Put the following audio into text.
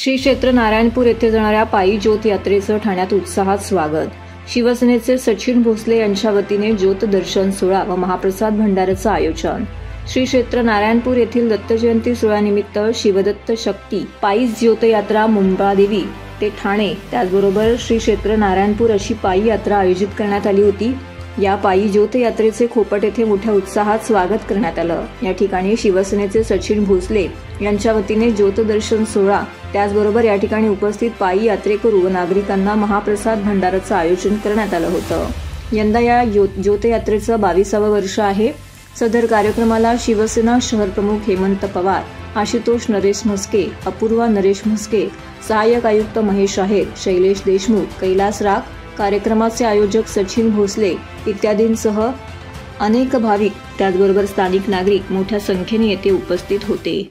श्री क्षेत्र नारायणपूर येथे जाणाऱ्या पायी ज्योत यात्रेचं ठाण्यात उत्साहात स्वागत। शिवसेनेचे सचिन भोसले यांच्या वतीने ज्योत दर्शन सोहळा व महाप्रसाद भंडाराचं आयोजन। श्री क्षेत्र नारायणपूर येथील दत्त जयंती सोहळ्यानिमित्त शिवदत्त शक्ती पायी ज्योत यात्रा मुंबादेवी ते ठाणे त्याचबरोबर श्री क्षेत्र नारायणपूर अशी पायी यात्रा आयोजित करण्यात आली होती। या पायी ज्योत यात्रेचे खोपट येथे मोठ्या उत्साहात स्वागत करण्यात आलं। या ठिकाणी शिवसेनेचे सचिन भोसले यांच्या वतीने ज्योत दर्शन सोहळा त्याचबरोबर या ठिकाणी उपस्थित पायी यात्रेकरू व नागरिकांना महाप्रसाद भंडाराचं आयोजन करण्यात आलं होतं। यंदा या ज्योत यात्रेचं 22वे वर्ष आहे। सदर कार्यक्रमाला शिवसेना शहर प्रमुख हेमंत पवार, आशुतोष नरेश म्हस्के, अपूर्वा नरेश म्हस्के, सहाय्यक आयुक्त महेश आहेर, शैलेश देशमुख, कैलास राग, कार्यक्रमाचे आयोजक सचिन भोसले इत्यादींसह अनेक भाविक त्याचबरोबर स्थानिक नागरिक मोठ्या संख्येने येथे उपस्थित होते।